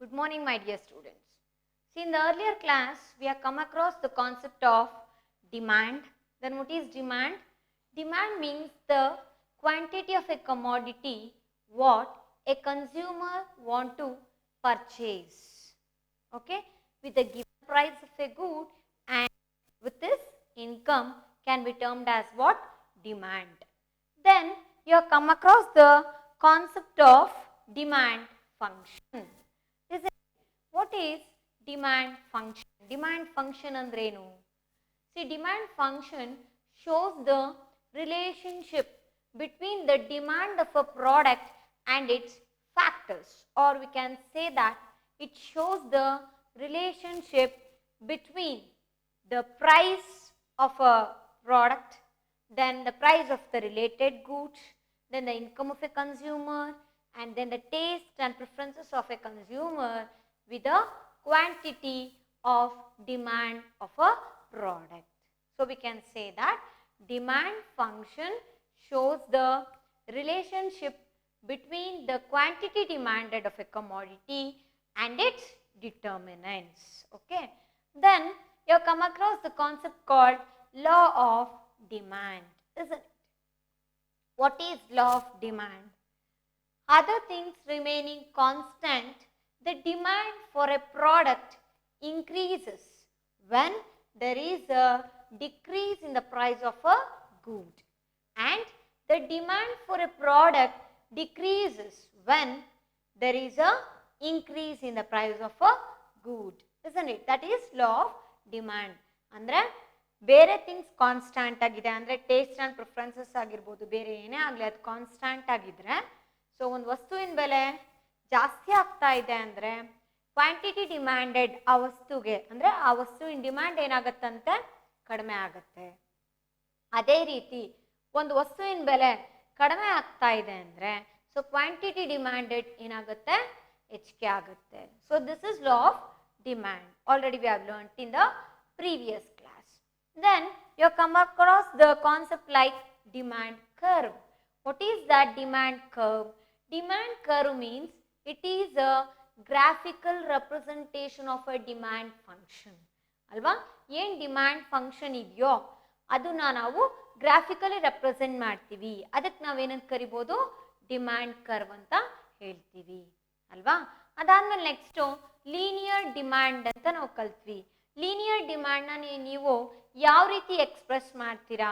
Good morning, my dear students. See, in the earlier class, we have come across the concept of demand. Then what is demand? Demand means the quantity of a commodity what a consumer want to purchase. Okay, with the given price of a good and with this income can be termed as what? Demand. Then you have come across the concept of demand function. Is it, what is demand function? Demand function andrenu? See, demand function shows the relationship between the demand of a product and its factors, or we can say that it shows the relationship between the price of a product, then the price of the related goods, then the income of a consumer, and then the taste and preferences of a consumer with the quantity of demand of a product. So, we can say that demand function shows the relationship between the quantity demanded of a commodity and its determinants. Okay. Then you have come across the concept called law of demand, isn't it? What is law of demand? Other things remaining constant, the demand for a product increases when there is a decrease in the price of a good, and the demand for a product decreases when there is a increase in the price of a good, isn't it? That is law of demand. Andre ಬೇರೆ things constant ಆಗಿದೆ ಅಂದರೆ taste and preferences ಆಗಿರ್ಬೋದು, ಬೇರೆ ಏನೇ ಆಗಲಿ ಅದು constant ಆಗಿದ್ರೆ, so ಒಂದು ವಸ್ತುವಿನ ಬೆಲೆ ಜಾಸ್ತಿ ಆಗ್ತಾ ಇದೆ ಅಂದರೆ ಕ್ವಾಂಟಿಟಿ ಡಿಮ್ಯಾಂಡೆಡ್ ಆ ವಸ್ತುಗೆ ಅಂದರೆ ಆ ವಸ್ತುವಿನ ಡಿಮ್ಯಾಂಡ್ ಏನಾಗುತ್ತಂತೆ, ಕಡಿಮೆ ಆಗುತ್ತೆ. ಅದೇ ರೀತಿ ಒಂದು ವಸ್ತುವಿನ ಬೆಲೆ ಕಡಿಮೆ ಆಗ್ತಾ ಇದೆ ಅಂದರೆ ಸೊ ಕ್ವಾಂಟಿಟಿ ಡಿಮ್ಯಾಂಡೆಡ್ ಏನಾಗುತ್ತೆ, ಹೆಚ್ಚಿಗೆ ಆಗುತ್ತೆ. So this is law of demand. Already we have learned in the previous class. Then you come across the concept like demand curve. What is that demand curve? Demand curve means it is a graphical representation of a demand function. ಅಲ್ವಾ, ಏನು demand function ಇದೆಯೋ ಅದನ್ನ ನಾವು graphically represent ಮಾಡ್ತೀವಿ. ಅದಕ್ಕೆ ನಾವೇನಂತ ಕರಿಬೋದು, demand curve ಅಂತ ಹೇಳ್ತೀವಿ ಅಲ್ವಾ. ಅದಾದ್ಮೇಲೆ ನೆಕ್ಸ್ಟು ಲೀನಿಯರ್ ಡಿಮ್ಯಾಂಡ್ ಅಂತ ನಾವು ಕಲ್ತ್ವಿ. ಲೀನಿಯರ್ ಡಿಮ್ಯಾಂಡ್ನ ನೀವು ಯಾವ ರೀತಿ ಎಕ್ಸ್ಪ್ರೆಸ್ ಮಾಡ್ತೀರಾ?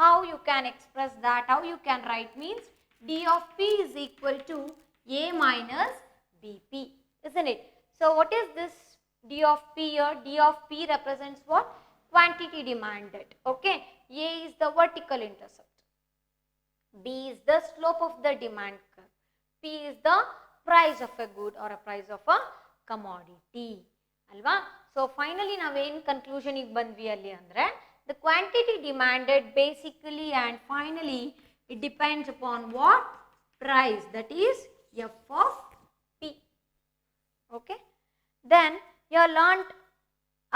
How you can express that, how you can write means D of P is equal to A minus B P, isn't it? So what is this d of p here? D of p represents what? Quantity demanded. Okay, a is the vertical intercept, b is the slope of the demand curve, p is the price of a good or a price of a commodity ಅಲ್ವಾ. So finally ನಾವೇನು ಕನ್ಕ್ಲೂಷನಿಗೆ ಬಂದ್ವಿ ಅಲ್ಲಿ ಅಂದರೆ the quantity demanded basically and finally it depends upon what price, that is F of P. Okay, then you are learned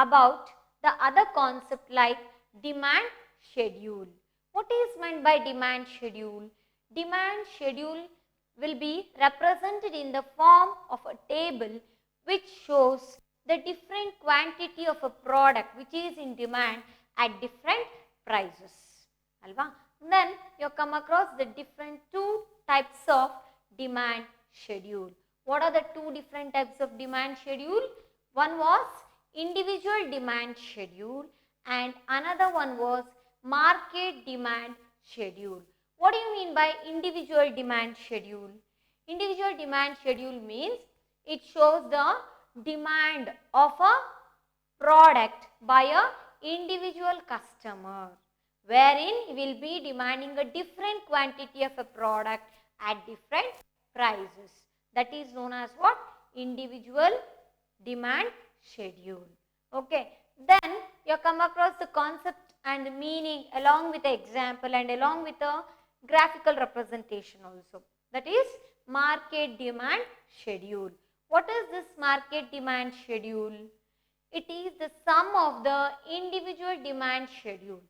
about the other concept like demand schedule. What is meant by demand schedule? Demand schedule will be represented in the form of a table which shows the different quantity of a product which is in demand at different prices alva. Then you come across the different two types of demand schedule. What are the two different types of demand schedule? One was individual demand schedule and another one was market demand schedule. What do you mean by individual demand schedule? Individual demand schedule means it shows the demand of a product by a individual customer, wherein he will be demanding a different quantity of a product at different prices. That is known as what? Individual demand schedule. Okay, then you come across the concept and the meaning along with the example and along with a graphical representation also. That is market demand schedule. What is this market demand schedule? It is the sum of the individual demand schedule.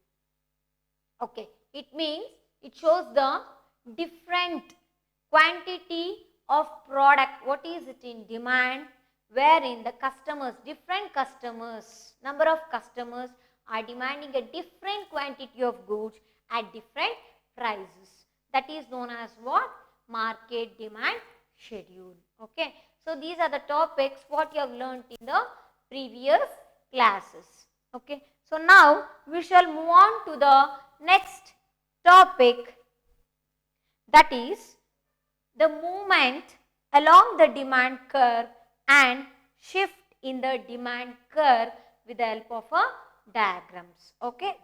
Okay, it means it shows the different quantity of product, what is it in demand, wherein the customers, different customers, number of customers are demanding a different quantity of goods at different prices. That is known as what? Market demand schedule. Okay. So these are the topics what you have learnt in the previous classes. Okay. So now we shall move on to the next topic, that is the movement along the demand curve and shift in the demand curve with the help of a diagrams. Okay.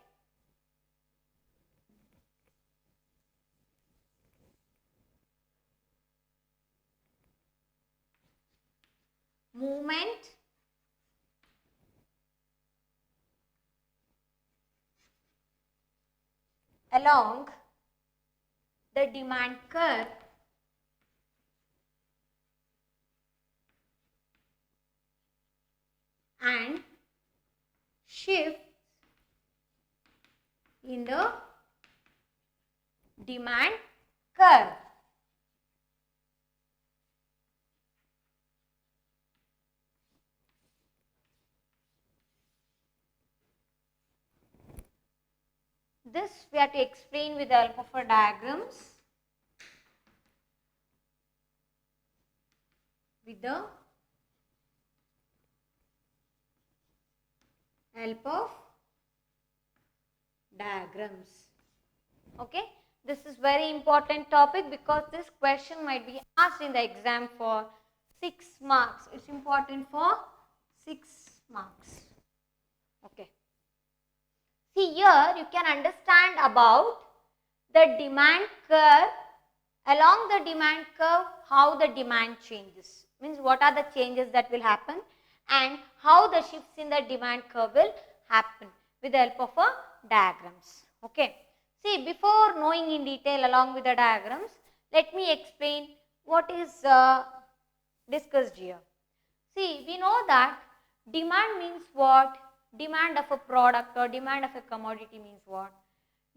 Movement along the demand curve and shift in the demand curve. This we have to explain with the help of our diagrams. With the help of diagrams. Okay. This is very important topic because this question might be asked in the exam for 6 marks. It's important for 6 marks. Okay. See here you can understand about the demand curve. Along the demand curve, how the demand changes. Means what are the changes that will happen and how the shifts in the demand curve will happen with the help of a diagrams. Okay. See, before knowing in detail along with the diagrams, let me explain what is discussed here. See, we know that demand means what? Demand of a product or demand of a commodity means what?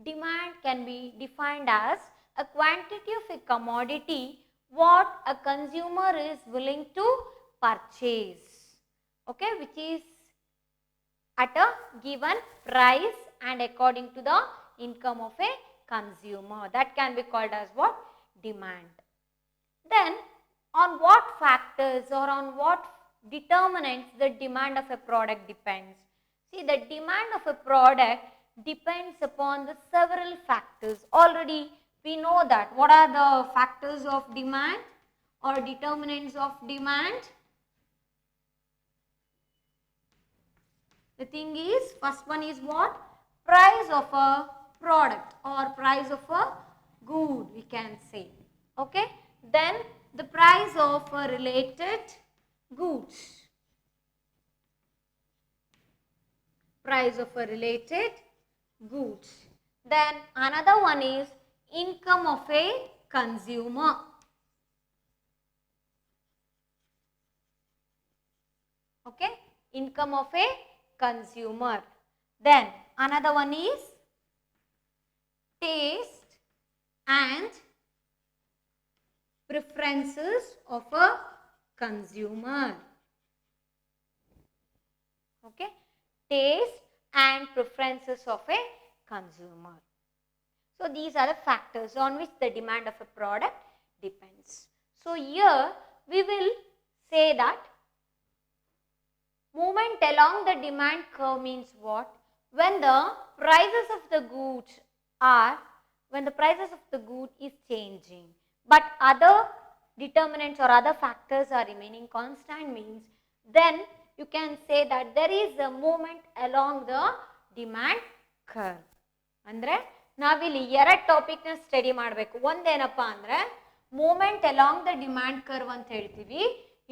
Demand can be defined as a quantity of a commodity what a consumer is willing to purchase. Okay, which is at a given price and according to the income of a consumer. That can be called as what? Demand. Then on what factors or on what determinants the demand of a product depends? See, the demand of a product depends upon the several factors. Already we know that. What are the factors of demand or determinants of demand? The thing is, first one is what? Price of a product or price of a good, we can say. Okay. Then the price of a related goods. Price of a related goods. Then another one is income of a consumer. Okay. Income of a consumer. Then another one is taste and preferences of a consumer. Okay. Taste and preferences of a consumer. So these are the factors on which the demand of a product depends. So here we will say that movement along the demand curve means what? When the prices of the goods is changing, but other determinants or other factors are remaining constant, means then you can say that there is a movement along the demand curve. Andre ನಾವಿಲ್ಲಿ ಎರಡು topic ನ study ಮಾಡಬೇಕು. ಒಂದೇನಪ್ಪ ಅಂದ್ರೆ movement along the demand curve ಅಂತ ಹೇಳ್ತೀವಿ,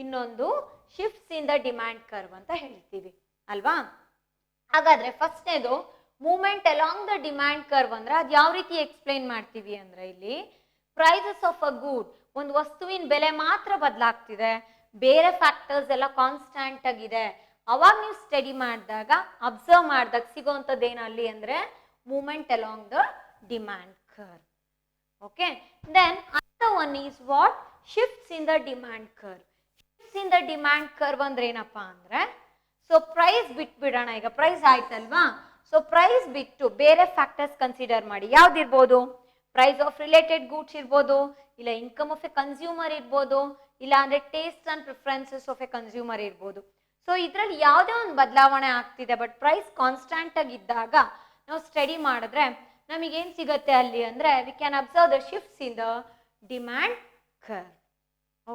ಇನ್ನೊಂದು shifts in the demand curve ಅಂತ ಹೇಳ್ತೀವಿ ಅಲ್ವಾ. ಹಾಗಾದ್ರೆ ಫಸ್ಟ್ನೇದು movement along the demand curve ಅಂದ್ರೆ ಅದು ಯಾವ ರೀತಿ ಎಕ್ಸ್ಪ್ಲೈನ್ ಮಾಡ್ತೀವಿ ಅಂದ್ರೆ ಇಲ್ಲಿ ಪ್ರೈಸಸ್ ಆಫ್ ಅ ಗುಡ್, ಒಂದು ವಸ್ತುವಿನ ಬೆಲೆ ಮಾತ್ರ ಬದಲಾಗ್ತಿದೆ, ಬೇರೆ ಫ್ಯಾಕ್ಟರ್ಸ್ ಎಲ್ಲ ಕಾನ್ಸ್ಟಂಟ್ ಆಗಿದೆ. ಅವಾಗ ನೀವು ಸ್ಟಡಿ ಮಾಡಿದಾಗ ಅಬ್ಸರ್ವ್ ಮಾಡಿದಾಗ ಸಿಗೋಂಥದ್ದು ಏನಲ್ಲಿ ಅಂದ್ರೆ movement along the demand curve. Okay. Then another one is what? shifts in the demand curve. Shifts in the demand curve ಅಂದ್ರೆ ಏನಪ್ಪಾ ಅಂದ್ರೆ, ಸೊ ಪ್ರೈಸ್ ಬಿಟ್ಬಿಡೋಣ, ಈಗ ಪ್ರೈಸ್ ಆಯ್ತಲ್ವಾ. ಸೊ ಪ್ರೈಸ್ ಬಿಟ್ಟು ಬೇರೆ ಫ್ಯಾಕ್ಟರ್ಸ್ ಕನ್ಸಿಡರ್ ಮಾಡಿ. ಯಾವ್ದಿರ್ಬೋದು? ಪ್ರೈಸ್ ಆಫ್ ರಿಲೇಟೆಡ್ ಗೂಡ್ಸ್ ಇರ್ಬೋದು, ಇಲ್ಲ ಇನ್ಕಮ್ ಆಫ್ ಎ ಕನ್ಸ್ಯೂಮರ್ ಇರ್ಬೋದು, ಇಲ್ಲ ಅಂದ್ರೆ taste and preferences of a consumer ಇರ್ಬೋದು. ಸೊ ಇದರಲ್ಲಿ ಯಾವುದೇ ಒಂದು ಬದಲಾವಣೆ ಆಗ್ತಿದೆ, ಬಟ್ ಪ್ರೈಸ್ ಕಾನ್ಸ್ಟೆಂಟ್ ಆಗಿ ಇದ್ದಾಗ ನಾವು ಸ್ಟಡಿ ಮಾಡಿದ್ರೆ ನಮಗೇನು ಸಿಗುತ್ತೆ ಅಲ್ಲಿ ಅಂದರೆ, we can observe the shifts in the demand curve.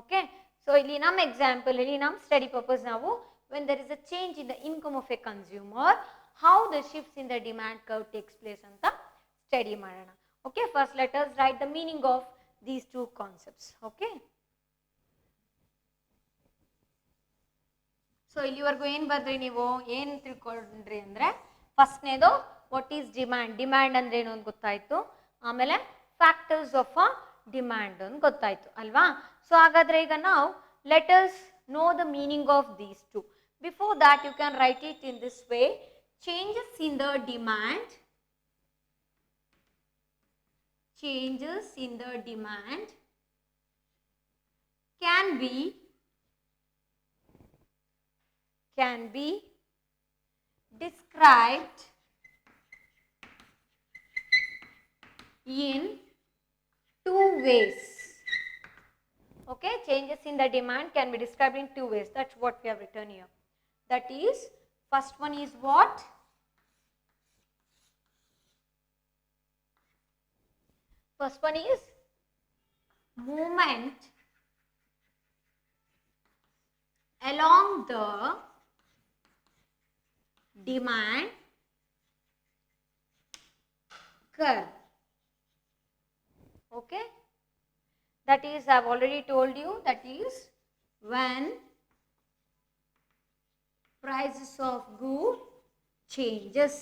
Okay, so ಇಲ್ಲಿ ನಮ್ಮ ಎಕ್ಸಾಂಪಲ್, ಇಲ್ಲಿ ನಮ್ಮ ಸ್ಟಡಿ ಪರ್ಪಸ್ ನಾವು when there is a change in the income of a consumer, how the shifts in the demand curve takes place anta study ಮಾಡೋಣ. Okay, first let us write the meaning of these two concepts. Okay, so ಇಲ್ಲಿವರೆಗೂ ಏನು ಬರ್ದ್ರಿ ನೀವು, ಏನು ತಿಳ್ಕೊಂಡ್ರಿ ಅಂದರೆ, ಫಸ್ಟ್ನೇದು what is demand, demand ಅಂದ್ರೆ ಏನು ಅಂತ ಗೊತ್ತಾಯ್ತು. ಆಮೇಲೆ ಫ್ಯಾಕ್ಟರ್ಸ್ ಆಫ್ ಅ ಡಿಮ್ಯಾಂಡ್ ಅಂತ ಗೊತ್ತಾಯ್ತು ಅಲ್ವಾ. ಸೊ ಹಾಗಾದ್ರೆ ಈಗ ನಾವು let us know the meaning of these two. Before that you can write it in this way: changes in the demand, changes in the demand can be described in two ways. Okay, changes in the demand can be described in two ways. That's what we have written here. That is, first one is what? First one is movement along the demand curve. Okay, that is, I have already told you, that is when prices of goods changes.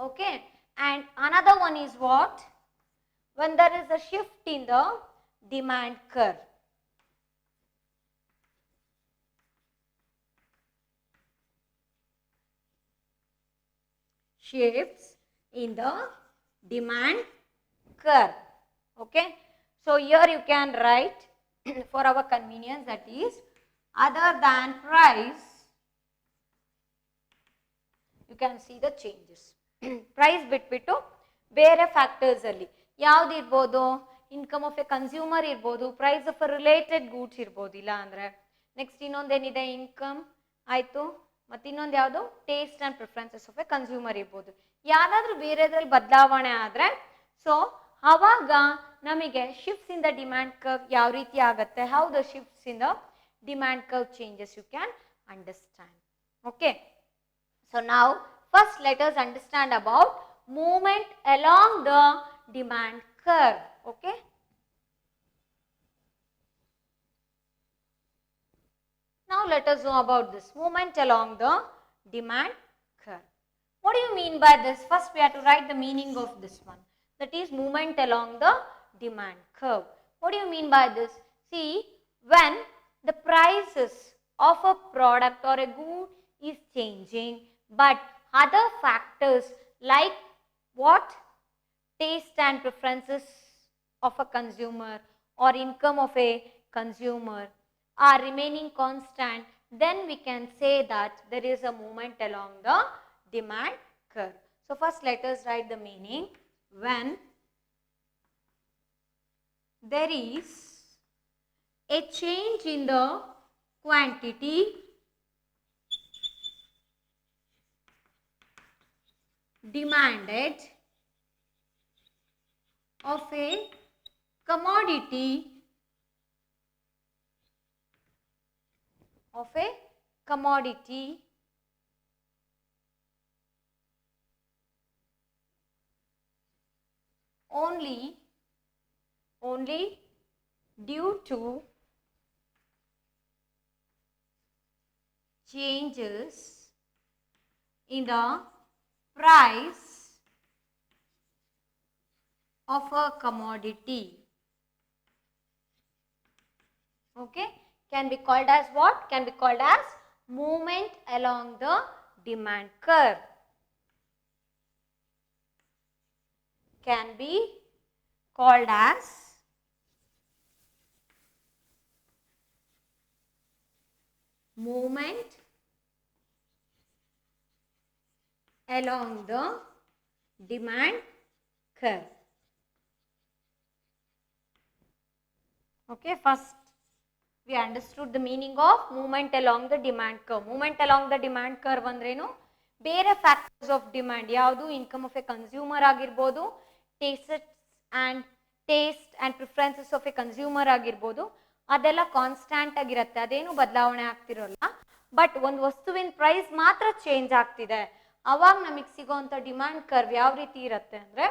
Okay, and another one is what? When there is a shift in the demand curve. Shifts in the demand curve. Okay, so here you can write for our convenience, that is, other than price you can see the changes. Price ಬಿಟ್ಬಿಟ್ಟು ಬೇರೆ factors ಅಲ್ಲಿ ಯಾವ್ದು ಇರ್ಬೋದು? Income of a consumer ಇರ್ಬೋದು, price of a related goods ಇರ್ಬೋದು, ಇಲ್ಲ ಅಂದ್ರೆ next ಇನ್ನೊಂದೇನಿದೆ, income ಆಯ್ತು, ಮತ್ತೆ ಇನ್ನೊಂದು ಯಾವುದು, taste and preferences of a consumer ಇರ್ಬೋದು. ಯಾವ್ದಾದ್ರು ಬೇರೆದ್ರಲ್ಲಿ ಬದಲಾವಣೆ ಆದ್ರೆ, ಸೊ ಅವಾಗ ನಮಗೆ shifts in the demand curve ಯಾವ ರೀತಿ ಆಗುತ್ತೆ, how the shifts in the demand curve changes you can understand. Okay, so now first let us understand about movement along the demand curve. Okay, now let us know about this movement along the demand curve. What do you mean by this? First we have to write the meaning of this one, that is movement along the demand curve. What do you mean by this? See, when the prices of a product or a good is changing, but other factors like what? Taste and preferences of a consumer or income of a consumer are remaining constant, then we can say that there is a movement along the demand curve. So first let us write the meaning. When there is a change in the quantity demanded of a commodity only due to changes in the price of a commodity. Okay, can be called as what? Can be called as movement along the demand curve. Can be called as movement along the demand curve. Okay, first we understood the meaning of movement along the demand curve. Movement along the demand curve ಅಂದ್ರೇನು? ಬೇರೆ factors of demand ಯಾವುದು? Income of a consumer ಆಗಿರ್ಬೋದು, taste and preferences of a consumer ಆಗಿರ್ಬೋದು, ಅದೆಲ್ಲ constant ಆಗಿರುತ್ತೆ, ಅದೇನು ಬದಲಾವಣೆ ಆಗ್ತಿರೋಲ್ಲ. But ಒಂದು ವಸ್ತುವಿನ ಪ್ರೈಸ್ ಮಾತ್ರ ಚೇಂಜ್ ಆಗ್ತಿದೆ. ಅವಾಗ ನಮಗೆ ಸಿಗೋಂಥ ಡಿಮ್ಯಾಂಡ್ ಕರ್ವ್ ಯಾವ ರೀತಿ ಇರುತ್ತೆ ಅಂದರೆ,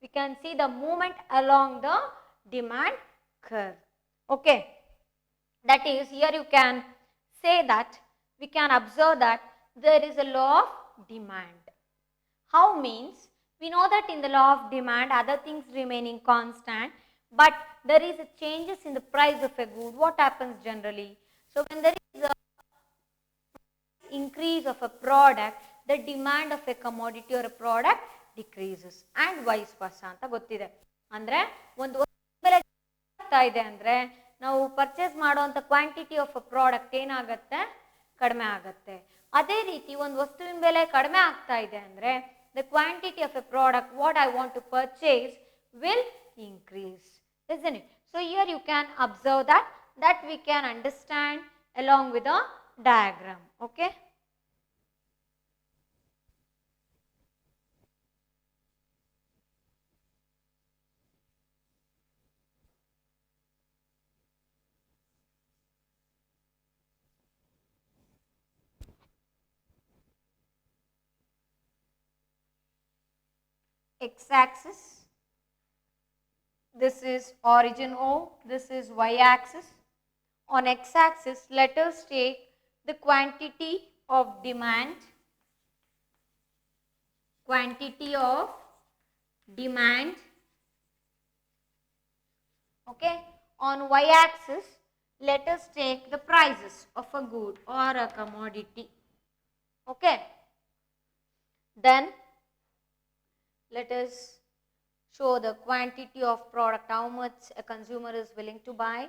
we can see the movement along the demand curve. Okay, that is, here you can say that we can observe that there is a law of demand. How means, we know that in the law of demand other things remaining constant, but there is a changes in the price of a good. What happens generally? So when there is a increase of a product, the demand of a commodity or a product decreases and vice versa ಅಂತ ಗೊತ್ತಿದೆ. ಅಂದರೆ ಒಂದು ಬೆಲೆ ಆಗ್ತಾ ಇದೆ ಅಂದರೆ ನಾವು purchase ಮಾಡುವಂಥ ಕ್ವಾಂಟಿಟಿ ಆಫ್ ಅ ಪ್ರಾಡಕ್ಟ್ ಏನಾಗುತ್ತೆ? ಕಡಿಮೆ ಆಗುತ್ತೆ. ಅದೇ ರೀತಿ ಒಂದು ವಸ್ತುವಿನ ಬೆಲೆ ಕಡಿಮೆ ಆಗ್ತಾ ಇದೆ ಅಂದರೆ the quantity of a product what I want to purchase will increase, isn't it? So here you can observe that we can understand along with a diagram. Okay, x-axis, this is origin O, this is y-axis. On x-axis, let us take the quantity of demand, okay. On y-axis, let us take the prices of a good or a commodity, okay. Then let us show the quantity of product, how much a consumer is willing to buy.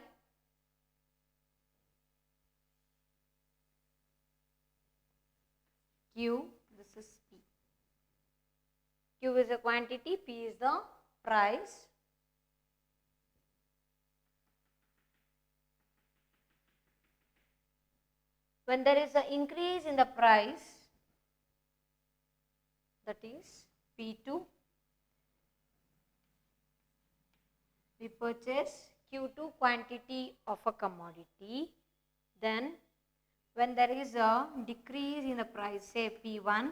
Q, this is P. Q is a quantity, P is the price. When there is an increase in the price, that is P2, we purchase Q2 quantity of a commodity. Then when there is a decrease in the price, say P1,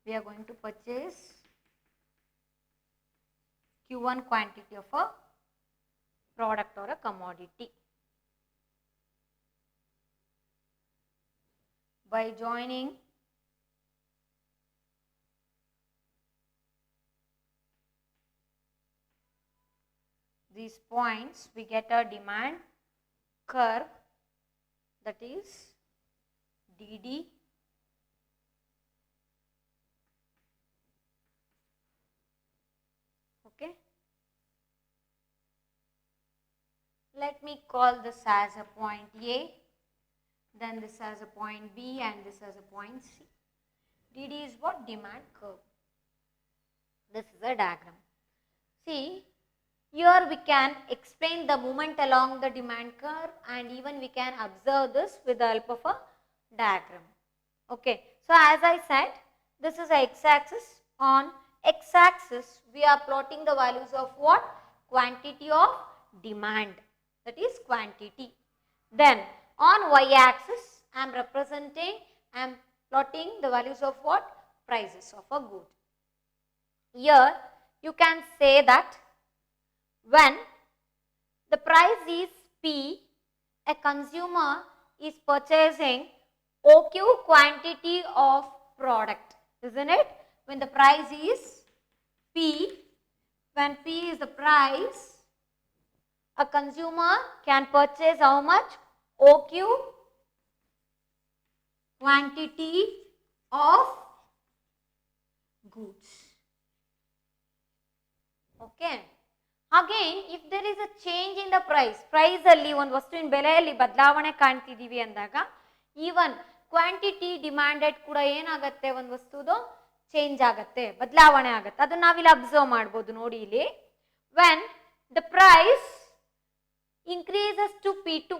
we are going to purchase Q1 quantity of a product or a commodity. By joining these points, we get a demand curve, that is DD okay. Let me call this as a point A, then this as a point B, and this as a point C. DD is what? Demand curve. This is a diagram. See, here we can explain the movement along the demand curve, and even we can observe this with the help of a diagram. Okay, so as I said, this is a x-axis. On x-axis, we are plotting the values of what? Quantity of demand, that is quantity. Then on y-axis, I am plotting the values of what? Prices of a good. Here you can say that when the price is P, a consumer is purchasing OQ quantity of product, isn't it? When the price is P, when P is the price, a consumer can purchase how much? OQ quantity of goods. Okay. Again if there is a change in the price ಅಲ್ಲಿ ಒಂದು ವಸ್ತುವಿನ ಬೆಲೆಯಲ್ಲಿ ಬದಲಾವಣೆ ಕಾಣ್ತಿದೀವಿ ಅಂದಾಗ even quantity demanded ಕೂಡ ಏನಾಗುತ್ತೆ, ಒಂದು ವಸ್ತುದು change ಆಗತ್ತೆ, ಬದಲಾವಣೆ ಆಗತ್ತೆ. ಅದನ್ನ ನಾವಿಲ್ಲಿ ಅಬ್ಸರ್ವ್ ಮಾಡ್ಬೋದು. ನೋಡಿ ಇಲ್ಲಿ, when the price increases to P2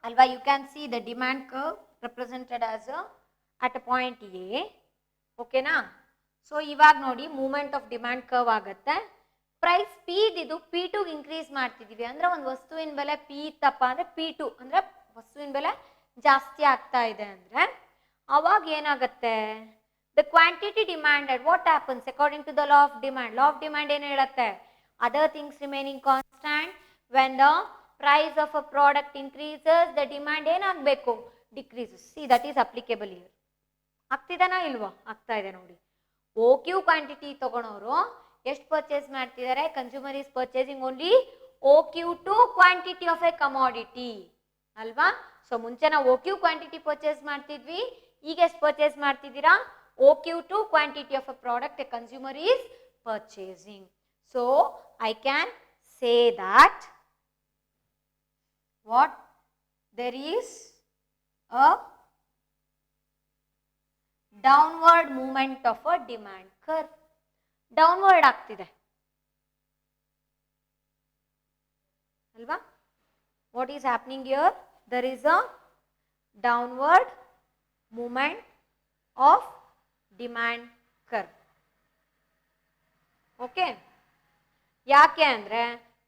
alva, you can see the demand curve represented as at a point A. okay na? So ಇವಾಗ ನೋಡಿ ಮೂವ್ಮೆಂಟ್ ಆಫ್ ಡಿಮ್ಯಾಂಡ್ ಕರ್ವ್ ಆಗುತ್ತೆ. ಪ್ರೈಸ್ P ಇದ್ದು P2 ಇನ್ಕ್ರೀಸ್ ಮಾಡ್ತಿದೀವಿ ಅಂದ್ರೆ ಒಂದು ವಸ್ತುವಿನ ಬೆಲೆ P ಇತ್ತಪ್ಪ ಅಂದ್ರೆ P2 ಅಂದ್ರೆ ವಸ್ತುವಿನ ಬೆಲೆ ಜಾಸ್ತಿ ಆಗ್ತಾ ಇದೆ ಅಂದ್ರೆ ಅವಾಗ ಏನಾಗುತ್ತೆ, the quantity demanded, what happens according to the law of demand. Law of demand ಏನು ಹೇಳುತ್ತೆ, other things remaining constant, when the price of a product increases the demand ಏನಾಗಬೇಕು, decreases. See, that is applicable here. ಆಗ್ತಿದೆನಾ ಇಲ್ವಾ? ಆಗ್ತಾ ಇದೆ ನೋಡಿ. OQ quantity ತಗೊಳೋರು ಎಷ್ಟು purchase ಮಾಡ್ತಿದ್ದಾರೆ, consumer is purchasing only OQ2 quantity of A commodity ಅಲ್ವಾ? So ಮುಂಚೆ ನಾವು OQ ಕ್ವಾಂಟಿಟಿ ಪರ್ಚೇಸ್ ಮಾಡ್ತಿದ್ವಿ, ಈಗ ಎಷ್ಟು ಪರ್ಚೇಸ್ ಮಾಡ್ತಿದ್ದೀರಾ, OQ2 quantity of a product A consumer is purchasing. So I can say that what there is a downward movement of a demand curve. downward ಆಗ್ತಿದೆ ಅಲ್ವಾ? what is happening here, there is a downward movement of demand curve. okay, ಯಾಕೆ ಅಂದ್ರೆ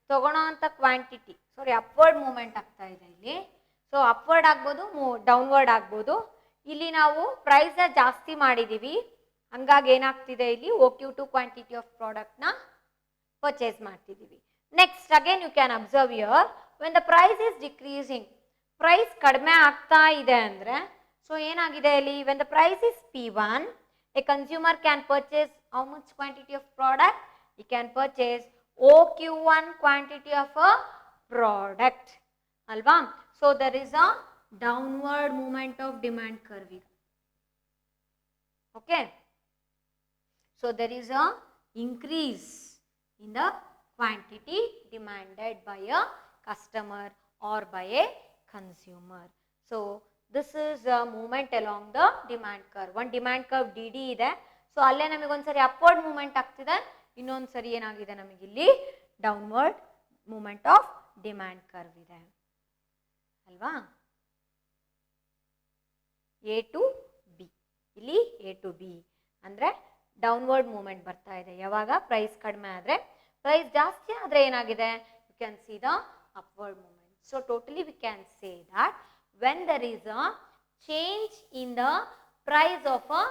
ತಗೊಳ್ಳೋ ಅಂತ quantity upward movement ಆಗ್ತಾ ಇದೆ ಇಲ್ಲಿ. So upward ಆಗ್ಬೋದು, ಡೌನ್ವರ್ಡ್ ಆಗ್ಬೋದು. ಇಲ್ಲಿ ನಾವು ಪ್ರೈಸ್ ಜಾಸ್ತಿ ಮಾಡಿದೀವಿ, ಹಂಗಾಗಿ ಏನಾಗ್ತಿದೆ ಇಲ್ಲಿ OQ2 ಕ್ವಾಂಟಿಟಿ ಆಫ್ ಪ್ರಾಡಕ್ಟ್ ನ ಪರ್ಚೇಸ್ ಮಾಡ್ತಿದೀವಿ. Next again you can observe here, when the price is decreasing, price ಕಡಿಮೆ ಆಗ್ತಾ ಇದೆ ಅಂದ್ರೆ ಸೊ ಏನಾಗಿದೆ ಇಲ್ಲಿ, when the price is P1 a consumer can purchase how much quantity of product, he can purchase OQ1 quantity of a product alva. So there is a downward movement of demand curve. okay, so there is a increase in the quantity demanded by a customer or by a consumer. So this is a movement along the demand curve. one demand curve DD ಇದೆ. So ಅಲ್ಲೇ ನಮಗೆ ಒಂದ್ಸರಿ upward movement ಆಗ್ತಿದೆ, ಇನ್ನೊಂದು ಸರಿ ಏನಾಗಿದೆ ನಮಗೆ ಇಲ್ಲಿ downward movement of demand curve ಇದೆ ಅಲ್ವಾ? A to B, ಇಲ್ಲಿ A to B ಅಂದ್ರೆ ಡೌನ್ವರ್ಡ್ ಮೂವ್ಮೆಂಟ್ ಬರ್ತಾ ಇದೆ. ಯಾವಾಗ ಪ್ರೈಸ್ ಕಡಿಮೆ ಆದ್ರೆ, ಪ್ರೈಸ್ ಜಾಸ್ತಿ ಆದ್ರೆ ಏನಾಗಿದೆ, you can see the upward movement. So totally we can say that when there is a change in the price of a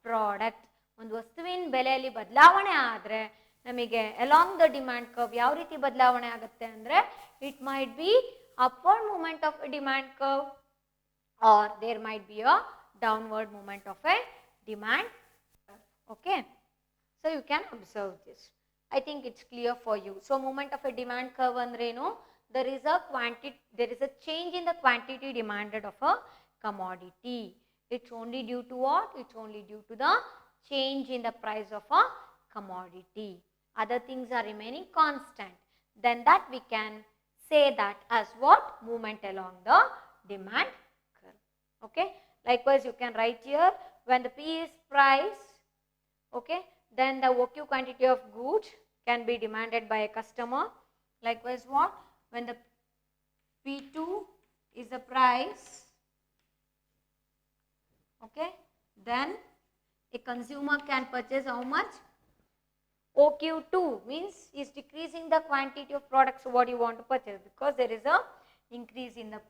product, ಒಂದು ವಸ್ತುವಿನ ಬೆಲೆಯಲ್ಲಿ ಬದಲಾವಣೆ ಆದ್ರೆ ನಮಗೆ ಅಲಾಂಗ್ ದ ಡಿಮ್ಯಾಂಡ್ ಕರ್ವ್ ಯಾವ ರೀತಿ ಬದಲಾವಣೆ ಆಗುತ್ತೆ ಅಂದ್ರೆ, it might be upward movement of A demand curve or there might be a downward movement of a demand curve. okay, so you can observe this. I think it's clear for you. So movement of a demand curve andrenu, there is a change in the quantity demanded of a commodity. It's only due to what? It's only due to the change in the price of a commodity. Other things are remaining constant. Then that we can say that as what? Movement along the demand curve. Okay. Likewise, you can write here, when the P is price, okay, then the OQ quantity of goods can be demanded by a customer. Likewise, what? When the P2 is the price, okay, then a consumer can purchase how much? OQ2 means is decreasing the quantity of products what you want to purchase, because there is a increase in the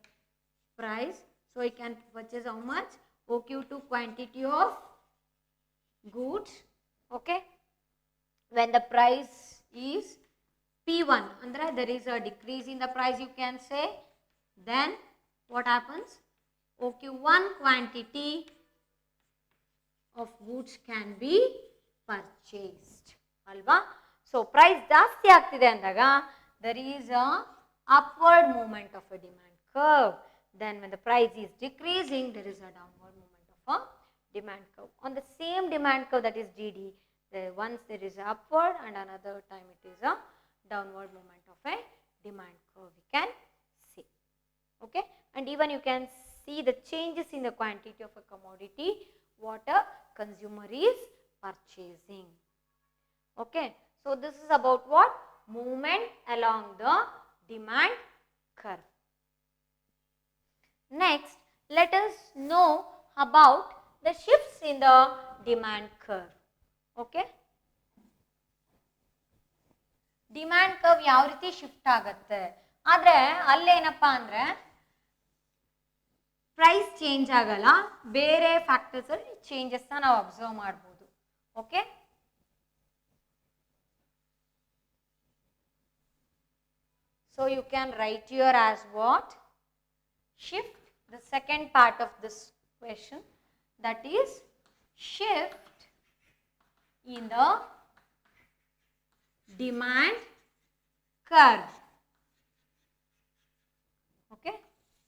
price. So I can purchase how much? OQ2 quantity of goods. Okay. When the price is P1, andre there is a decrease in the price, you can say. Then what happens? OQ1 quantity of goods can be purchased. Alva. So price ಜಾಸ್ತಿ ಆಗ್ತಿದೆ ಅಂದಾಗ there is a upward movement of a demand curve. Then when the price is decreasing, there is a downward movement of a demand curve. On the same demand curve, that is DD, Once there is upward and another time it is a downward movement of a demand curve we can see. Okay, and even you can see the changes in the quantity of a commodity what a consumer is purchasing. Okay, so this is about what? Movement along the demand curve. Next, let us know about the shifts in the demand curve. Okay, demand curve ಯಾವ ರೀತಿ shift ಆಗುತ್ತೆ ಆದರೆ ಅಲ್ಲೇನಪ್ಪ ಅಂದರೆ price change ಆಗಲ್ಲ, ಬೇರೆ factors ಅಲ್ಲಿ ಚೇಂಜಸ್ನ ನಾವು observe ಮಾಡ್ಬೋದು. Okay, so you can write here as what? Shift. The second part of this question, that is shift in the demand curve. Okay,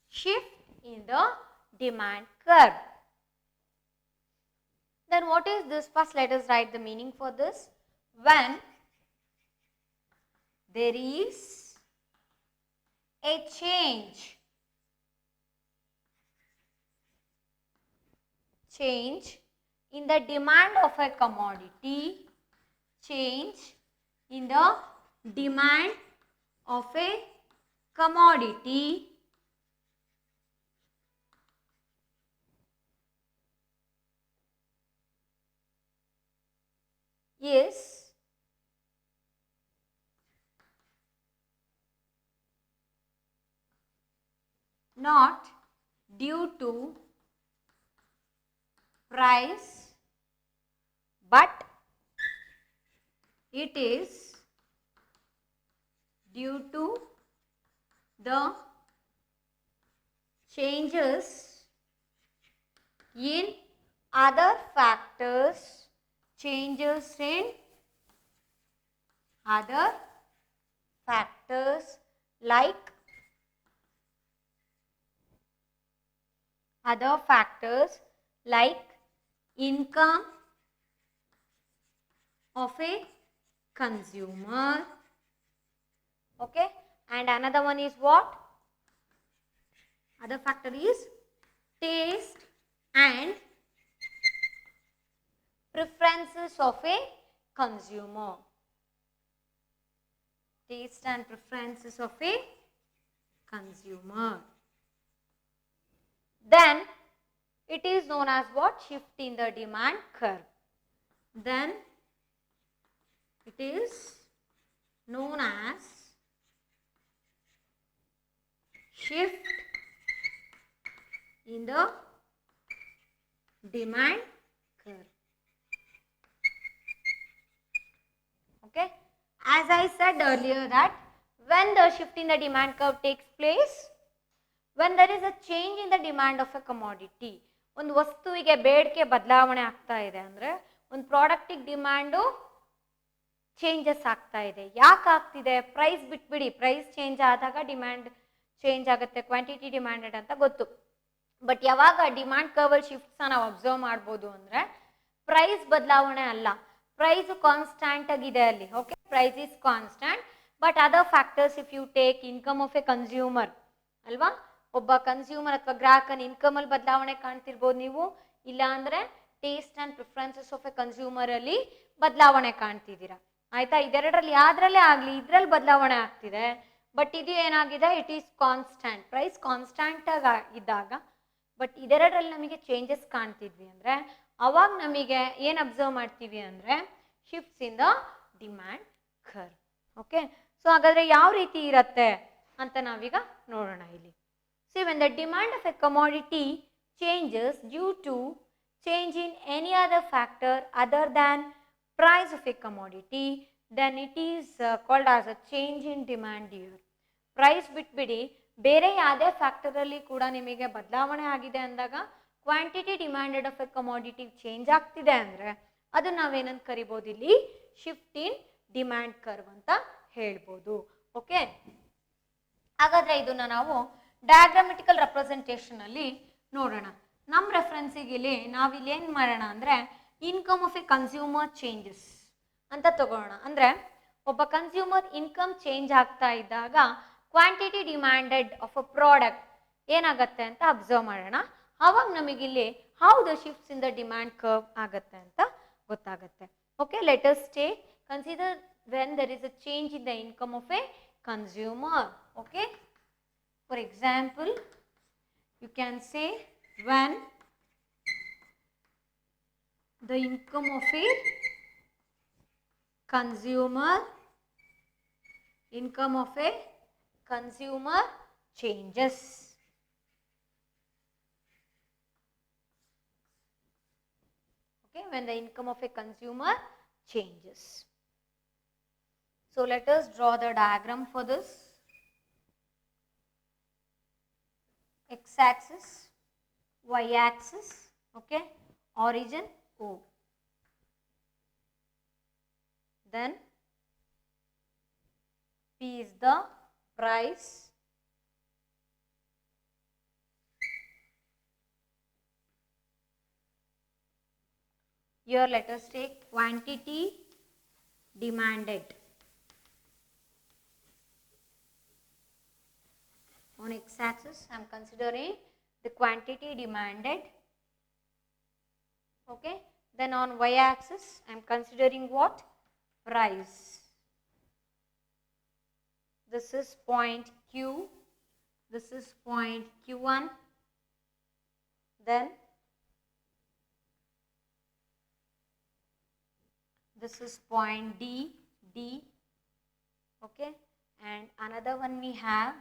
shift in the demand curve. Then what is this? First let us write the meaning for this. When there is a change in the demand of a commodity, change in the demand of a commodity is not due to price, but it is due to the changes in other factors, changes in other factors like income of a consumer. Okay, and another one is what? Other factor is taste and preferences of a consumer. Taste and preferences of a consumer. Then it is known as what? Shift in the demand curve. Then it is known as shift in the demand curve. Okay, as I said earlier that when the shift in the demand curve takes place, when there is a change in the demand of a commodity, ಒಂದು ವಸ್ತುವಿಗೆ ಬೇಡಿಕೆ ಬದಲಾವಣೆ ಆಗ್ತಾ ಇದೆ ಅಂದರೆ ಒಂದು ಪ್ರಾಡಕ್ಟಿಗೆ demand changes ಆಗ್ತಾ ಇದೆ. ಯಾಕೆ ಆಗ್ತಿದೆ? ಪ್ರೈಸ್ ಬಿಟ್ಬಿಡಿ, ಪ್ರೈಸ್ ಚೇಂಜ್ ಆದಾಗ ಡಿಮ್ಯಾಂಡ್ ಚೇಂಜ್ ಆಗುತ್ತೆ, ಕ್ವಾಂಟಿಟಿ ಡಿಮ್ಯಾಂಡೆಡ್ ಅಂತ ಗೊತ್ತು. ಬಟ್ ಯಾವಾಗ ಡಿಮ್ಯಾಂಡ್ ಕರ್ವಲ್ ಶಿಫ್ಟ್ಸ್ನ ನಾವು ಅಬ್ಸರ್ವ್ ಮಾಡ್ಬೋದು ಅಂದರೆ ಪ್ರೈಸ್ ಬದಲಾವಣೆ ಅಲ್ಲ, ಪ್ರೈಸ್ ಕಾನ್ಸ್ಟೆಂಟ್ ಆಗಿದೆ ಅಲ್ಲಿ. Okay, price is constant, but other factors if you take income of a consumer ಅಲ್ವಾ, ಒಬ್ಬ ಕನ್ಸ್ಯೂಮರ್ ಅಥವಾ ಗ್ರಾಹಕನ ಇನ್ಕಮ್ ಅಲ್ಲಿ ಬದಲಾವಣೆ ಕಾಣ್ತಿರ್ಬೋದು ನೀವು, ಇಲ್ಲ ಅಂದ್ರೆ taste and preferences of a consumer ಅಲ್ಲಿ ಬದಲಾವಣೆ ಕಾಣ್ತಿದ್ದೀರಾ. ಆಯ್ತಾ, ಇದೆರಡರಲ್ಲಿ ಯಾವ್ದ್ರಲ್ಲೇ ಆಗ್ಲಿ ಇದ್ರಲ್ಲಿ ಬದಲಾವಣೆ ಆಗ್ತಿದೆ. ಬಟ್ ಇದು ಏನಾಗಿದೆ? It is constant, price constant ಇದ್ದಾಗ. ಬಟ್ ಇದೆರಡರಲ್ಲಿ ನಮಗೆ ಚೇಂಜಸ್ ಕಾಣ್ತಿದ್ವಿ ಅಂದ್ರೆ ಅವಾಗ ನಮಗೆ ಏನು ಅಬ್ಸರ್ವ್ ಮಾಡ್ತೀವಿ ಅಂದ್ರೆ shifts in the demand curve. Okay, so ಹಾಗಾದ್ರೆ ಯಾವ ರೀತಿ ಇರತ್ತೆ ಅಂತ ನಾವೀಗ ನೋಡೋಣ ಇಲ್ಲಿ. See, when the demand of a commodity changes due to change in any other factor other than price of a commodity, then it is called as a change in demand here. Price ಬಿಟ್ಬಿಡಿ, ಬೇರೆ ಯಾವುದೇ ಫ್ಯಾಕ್ಟರಲ್ಲಿ ಕೂಡ ನಿಮಗೆ ಬದಲಾವಣೆ ಆಗಿದೆ ಅಂದಾಗ quantity demanded of A commodity change ಆಗ್ತಿದೆ ಅಂದರೆ ಅದು ನಾವೇನಂತ ಕರಿಬೋದು ಇಲ್ಲಿ? ಶಿಫ್ಟ್ ಇನ್ ಡಿಮ್ಯಾಂಡ್ ಕರ್ವ್ ಅಂತ ಹೇಳ್ಬೋದು. ಓಕೆ, ಹಾಗಾದರೆ ಇದನ್ನು ನಾವು ಡಯಾಗ್ರಾಮೆಟಿಕಲ್ ರೆಪ್ರೆಸೆಂಟೇಷನ್ ಅಲ್ಲಿ ನೋಡೋಣ. ನಮ್ಮ ರೆಫರೆನ್ಸಿಗೆ ಇಲ್ಲಿ ನಾವಿಲ್ಲಿ ಏನು ಮಾಡೋಣ ಅಂದರೆ income of a consumer changes ಅಂತ ತಗೊಳ್ಳೋಣ. ಅಂದರೆ ಒಬ್ಬ ಕನ್ಸ್ಯೂಮರ್ ಇನ್ಕಮ್ ಚೇಂಜ್ ಆಗ್ತಾ ಇದ್ದಾಗ quantity demanded of a product ಏನಾಗುತ್ತೆ ಅಂತ ಅಬ್ಸರ್ವ್ ಮಾಡೋಣ. ಆವಾಗ ನಮಗಿಲ್ಲಿ how the shifts in the demand curve ಆಗುತ್ತೆ ಅಂತ ಗೊತ್ತಾಗುತ್ತೆ. Okay, let us take consider when there is a change in the income of a consumer. Okay, for example you can say when the income of a consumer changes. Okay, when the income of a consumer changes. So let us draw the diagram for this. X-axis, Y-axis, okay, origin O. Then P is the price, here let us take quantity demanded. On x-axis, I am considering the quantity demanded. Okay. Then on y-axis, I am considering what? Price. This is point Q. This is point Q1. Then this is point D. Okay. And another one we have.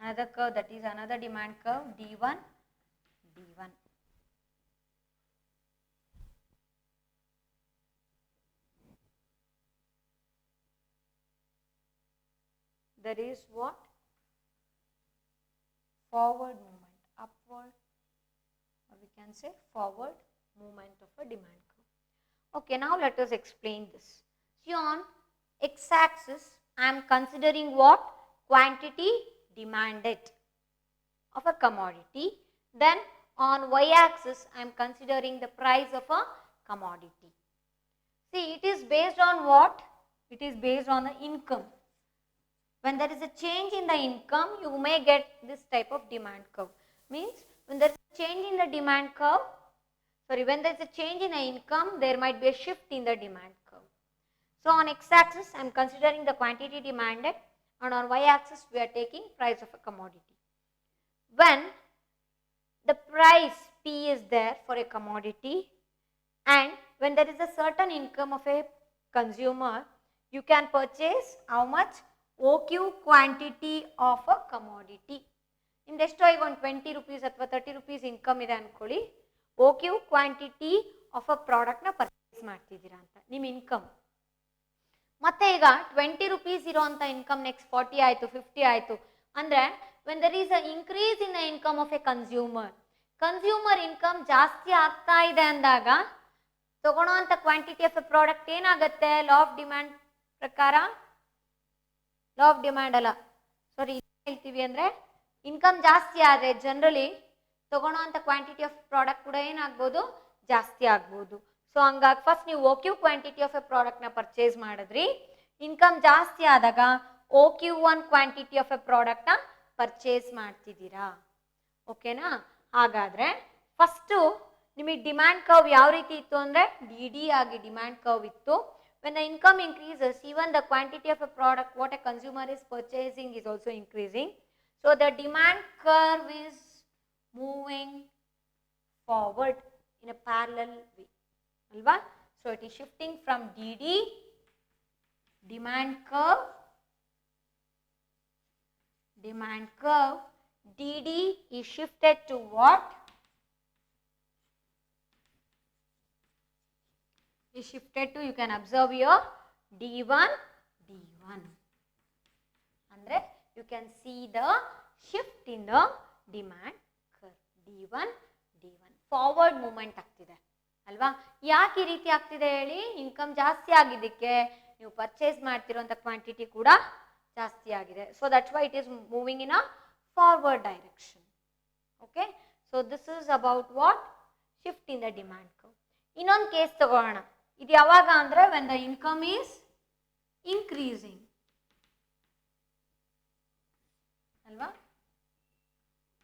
Another curve, that is another demand curve, D1. There is what? Forward movement, upward, or we can say forward movement of a demand curve. Okay, now let us explain this. See, on x-axis, I am considering what? Quantity demanded of a commodity. Then on y-axis, I am considering the price of a commodity. See, it is based on what? It is based on the income. When there is a change in the income, you may get this type of demand curve. Means when there is a change in the demand curve, when there is a change in the income, there might be a shift in the demand curve. So on x-axis, I am considering the quantity demanded. And on y-axis, we are taking price of a commodity. When the price P is there for a commodity, and when there is a certain income of a consumer, you can purchase how much? OQ quantity of a commodity. ನಿಮ್ದೆಷ್ಟೋ ಈಗ ಒಂದು 20 rupees ಅಥವಾ 30 rupees income ಇದೆ ಅನ್ಕೊಳ್ಳಿ, OQ quantity of a ಪ್ರಾಡಕ್ಟ್ನ purchase ಮಾಡ್ತಿದ್ದೀರಾ ಅಂತ ನಿಮ್ಮ income. ಮತ್ತೆ ಈಗ 20 rupees ಇರೋಂಥ ಇನ್ಕಮ್ ನೆಕ್ಸ್ಟ್ 40 ಆಯಿತು, 50 ಆಯಿತು ಅಂದರೆ when there is a increase in the income of a consumer income ಜಾಸ್ತಿ ಆಗ್ತಾ ಇದೆ ಅಂದಾಗ ತಗೊಳ್ಳೋಂಥ ಕ್ವಾಂಟಿಟಿ ಆಫ್ ಎ ಪ್ರಾಡಕ್ಟ್ ಏನಾಗುತ್ತೆ? ಲಾ ಆಫ್ ಡಿಮ್ಯಾಂಡ್ ಪ್ರಕಾರ, ಲಾ ಆಫ್ ಡಿಮ್ಯಾಂಡ್ ಅಲ್ಲ, ಹೇಳ್ತೀವಿ ಅಂದರೆ ಇನ್ಕಮ್ ಜಾಸ್ತಿ ಆದರೆ ಜನರಲಿ ತಗೊಳ್ಳೋಂಥ ಕ್ವಾಂಟಿಟಿ ಆಫ್ ಪ್ರಾಡಕ್ಟ್ ಕೂಡ ಏನಾಗ್ಬೋದು? ಜಾಸ್ತಿ ಆಗ್ಬೋದು. ಸೊ ಹಂಗಾಗಿ ಫಸ್ಟ್ ನೀವು OQ ಕ್ವಾಂಟಿಟಿ ಆಫ್ ಎ ಪ್ರಾಡಕ್ಟ್ನ ಪರ್ಚೇಸ್ ಮಾಡಿದ್ರಿ, ಇನ್ಕಮ್ ಜಾಸ್ತಿ ಆದಾಗ OQ1 ಕ್ವಾಂಟಿಟಿ ಆಫ್ ಎ ಪ್ರಾಡಕ್ಟ್ನ ಪರ್ಚೇಸ್ ಮಾಡ್ತಿದ್ದೀರಾ. ಓಕೆನಾ? ಹಾಗಾದರೆ ಫಸ್ಟು ನಿಮಗೆ ಡಿಮ್ಯಾಂಡ್ ಕರ್ವ್ ಯಾವ ರೀತಿ ಇತ್ತು ಅಂದರೆ DD ಆಗಿ ಡಿಮ್ಯಾಂಡ್ ಕರ್ವ್ ಇತ್ತು. When the income increases, even the quantity of a product what a consumer is purchasing is also increasing. So the demand curve is moving forward in a parallel way. Alva? So it is shifting from DD, demand curve, DD is shifted to what? Is shifted to, you can observe here, D1. Andre you can see the shift in the demand curve. D1. Forward movement ಆಗ್ತಿದೆ ಅಲ್ವಾ? ಯಾಕೆ ಈ ರೀತಿ ಆಗ್ತಿದೆ ಹೇಳಿ? Income ಜಾಸ್ತಿ ಆಗಿದ್ದಕ್ಕೆ ನೀವು ಪರ್ಚೇಸ್ ಮಾಡ್ತಿರೋಂಥ ಕ್ವಾಂಟಿಟಿ ಕೂಡ ಜಾಸ್ತಿ ಆಗಿದೆ. So that's why it is moving in a forward direction. Okay, so this is about what? shift in the demand curve. ಇನ್ನೊಂದು ಕೇಸ್ ತಗೋಣ. ಇದು ಯಾವಾಗ ಅಂದ್ರೆ when the income is increasing ಅಲ್ವಾ?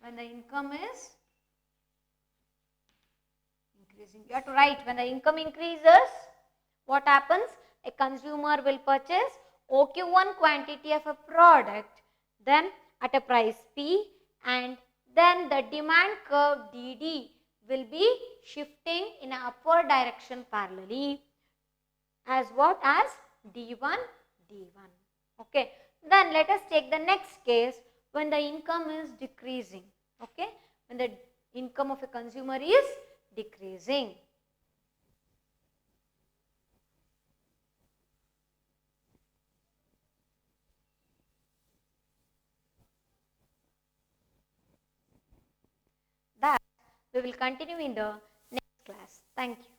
When the income is increasing, you have to write when the income increases, what happens? A consumer will purchase OQ1 quantity of a product, then at a price P, and then the demand curve DD will be shifting in an upward direction parallelly as what? As D1, D1. Okay. Then let us take the next case when the income is decreasing. Okay. When the income of a consumer is decreasing. That we will continue in the next class. Thank you.